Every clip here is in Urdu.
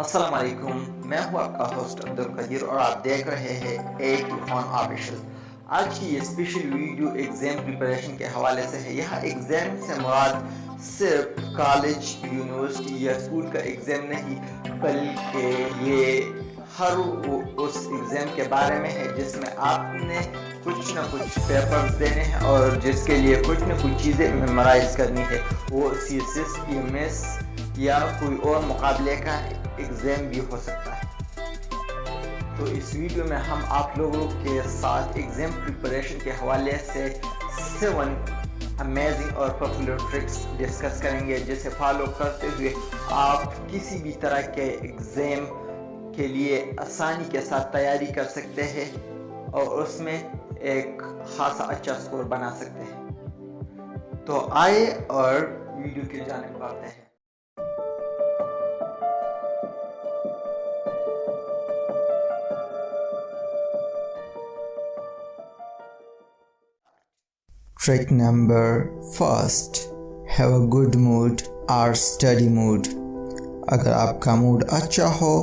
السلام علیکم، میں ہوں آپ کا ہوسٹ عبدالقدیر اور آپ دیکھ رہے ہیں اے ٹو آن آفیشل۔ آج کی یہ اسپیشل ویڈیو ایگزام پریپریشن کے حوالے سے ہے۔ یہاں ایگزام سے مراد صرف کالج، یونیورسٹی یا اسکول کا ایگزام نہیں، بلکہ یہ ہر اس ایگزام کے بارے میں ہے جس میں آپ نے کچھ نہ کچھ پیپرز دینے ہیں اور جس کے لیے کچھ نہ کچھ چیزیں میمورائز کرنی ہے۔ وہ CSS PMS یا کوئی اور مقابلے کا ایگزام بھی ہو سکتا ہے۔ تو اس ویڈیو میں ہم آپ لوگوں کے ساتھ ایگزام پریپریشن کے حوالے سے 7 امیزنگ اور پاپولر ٹرکس ڈسکس کریں گے، جسے فالو کرتے ہوئے آپ کسی بھی طرح کے ایگزام کے لیے آسانی کے ساتھ تیاری کر سکتے ہیں اور اس میں ایک خاصا اچھا سکور بنا سکتے ہیں۔ تو آئے اور ویڈیو کی جانب بڑھتے ہیں۔ Trick number 1: have a good mood or study mood۔ اگر آپ کا موڈ اچھا ہو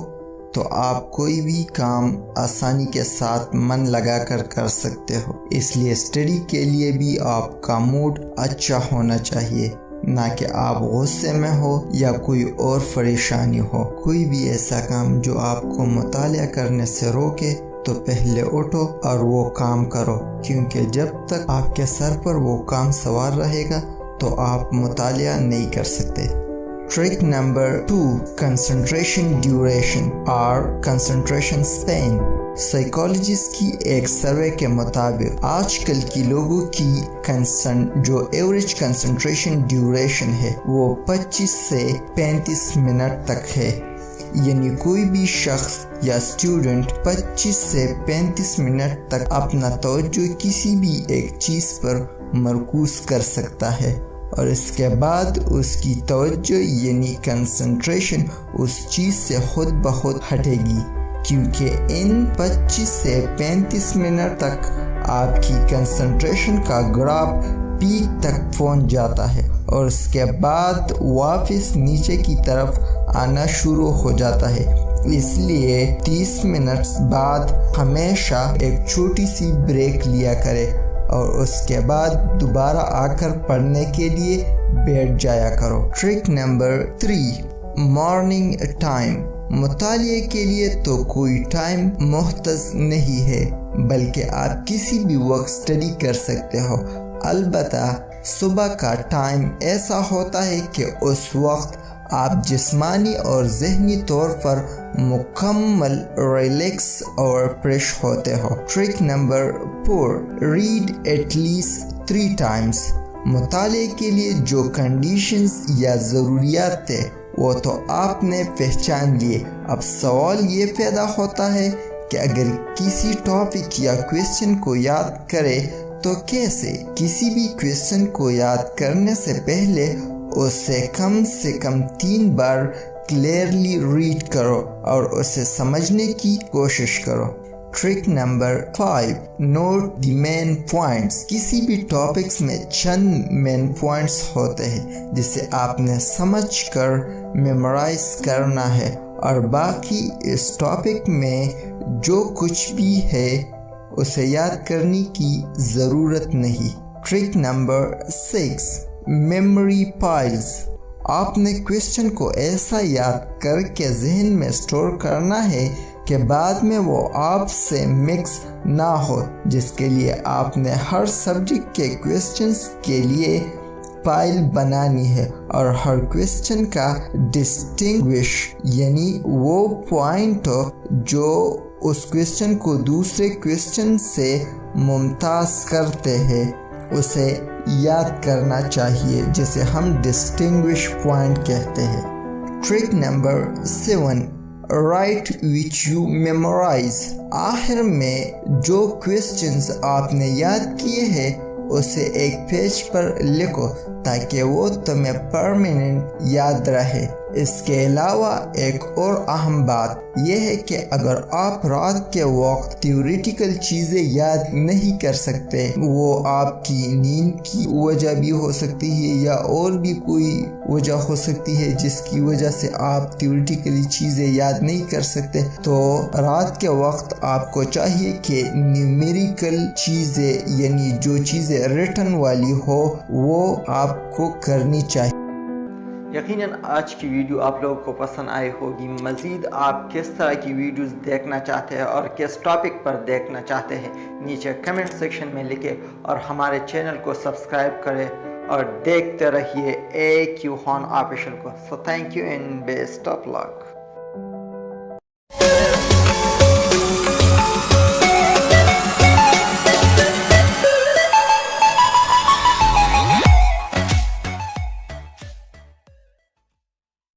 تو آپ کوئی بھی کام آسانی کے ساتھ من لگا کر سکتے ہو، اس لیے اسٹڈی کے لیے بھی آپ کا موڈ اچھا ہونا چاہیے، نہ کہ آپ غصے میں ہو یا کوئی اور پریشانی ہو۔ کوئی بھی ایسا کام جو آپ کو مطالعہ کرنے سے روکے تو پہلے اٹھو اور وہ کام کرو، کیونکہ جب تک آپ کے سر پر وہ کام سوار رہے گا تو آپ مطالعہ نہیں کر سکتے۔ ٹرک نمبر 2: کنسنٹریشن ڈیوریشن اور کنسنٹریشن سپین۔ سائیکالوجسٹ کی ایک سروے کے مطابق آج کل کی لوگوں کی جو ایوریج کنسنٹریشن ڈیوریشن ہے وہ 25 سے 35 منٹ تک ہے، یعنی کوئی بھی شخص یا اسٹوڈنٹ 25 سے 35 منٹ تک اپنا توجہ کسی بھی ایک چیز پر مرکوز کر سکتا ہے، اور اس کے بعد اس کی توجہ یعنی کنسنٹریشن اس چیز سے خود بخود ہٹے گی، کیونکہ ان 25 سے 35 منٹ تک آپ کی کنسنٹریشن کا گراف پیک تک پہنچ جاتا ہے اور اس کے بعد واپس نیچے کی طرف آنا شروع ہو جاتا ہے۔ اس لیے 30 منٹ بعد ہمیشہ ایک چھوٹی سی بریک لیا کرے اور اس کے بعد دوبارہ آ کر پڑھنے کے لیے بیٹھ جایا کرو۔ Trick number 3: morning time. مطالعے کے لیے تو کوئی ٹائم مختص نہیں ہے، بلکہ آپ کسی بھی وقت اسٹڈی کر سکتے ہو، البتہ صبح کا ٹائم ایسا ہوتا ہے کہ اس وقت آپ جسمانی اور ذہنی طور پر مکمل ریلیکس اور فریش ہوتے ہو۔ Trick number 4: read at least 3 times۔ مطالعے کے لیے جو کنڈیشنز یا ضروریات تھے وہ تو آپ نے پہچان لیے، اب سوال یہ پیدا ہوتا ہے کہ اگر کسی ٹاپک یا کویسچن کو یاد کرے تو کیسے؟ کسی بھی کویسچن کو یاد کرنے سے پہلے اسے کم سے کم 3 بار کلیئرلی ریڈ کرو اور اسے سمجھنے کی کوشش کرو۔ ٹرک نمبر 5: نوٹ دی مین پوائنٹس۔ کسی بھی ٹاپکس میں چند مین پوائنٹس ہوتے ہیں جسے آپ نے سمجھ کر میمورائز کرنا ہے، اور باقی اس ٹاپک میں جو کچھ بھی ہے اسے یاد کرنے کی ضرورت نہیں۔ Trick number 6: memory files. آپ نے کویسچن کو ایسا یاد کر کے ذہن میں سٹور کرنا ہے کہ بعد میں وہ آپ سے مکس نہ ہو، جس کے لیے آپ نے ہر سبجیکٹ کے کویسچنز کے لیے فائل بنانی ہے، اور ہر کویسچن کا ڈسٹنگوش یعنی وہ پوائنٹ جو اس کویسچن کو دوسرے کویسچن سے ممتاز کرتے ہیں اسے یاد کرنا چاہیے، جسے ہم ڈسٹنگوش پوائنٹ کہتے ہیں۔ Trick number 7: write which you memorize. آخر میں جو کویسچنز آپ نے یاد کیے ہیں اسے ایک پیج پر لکھو تاکہ وہ تمہیں پرماننٹ یاد رہے۔ اس کے علاوہ ایک اور اہم بات یہ ہے کہ اگر آپ رات کے وقت تھیوریٹیکل چیزیں یاد نہیں کر سکتے، وہ آپ کی نیند کی وجہ بھی ہو سکتی ہے یا اور بھی کوئی وجہ ہو سکتی ہے جس کی وجہ سے آپ تھیوریٹیکلی چیزیں یاد نہیں کر سکتے، تو رات کے وقت آپ کو چاہیے کہ نیومیریکل چیزیں یعنی جو چیزیں ریٹن والی ہو وہ آپ کو کرنی چاہیے۔ یقیناً آج کی ویڈیو آپ لوگوں کو پسند آئی ہوگی۔ مزید آپ کس طرح کی ویڈیوز دیکھنا چاہتے ہیں اور کس ٹاپک پر دیکھنا چاہتے ہیں نیچے کمنٹ سیکشن میں لکھیں اور ہمارے چینل کو سبسکرائب کریں اور دیکھتے رہیے AQ ہان آفیشل کو۔ So thank you and best of look.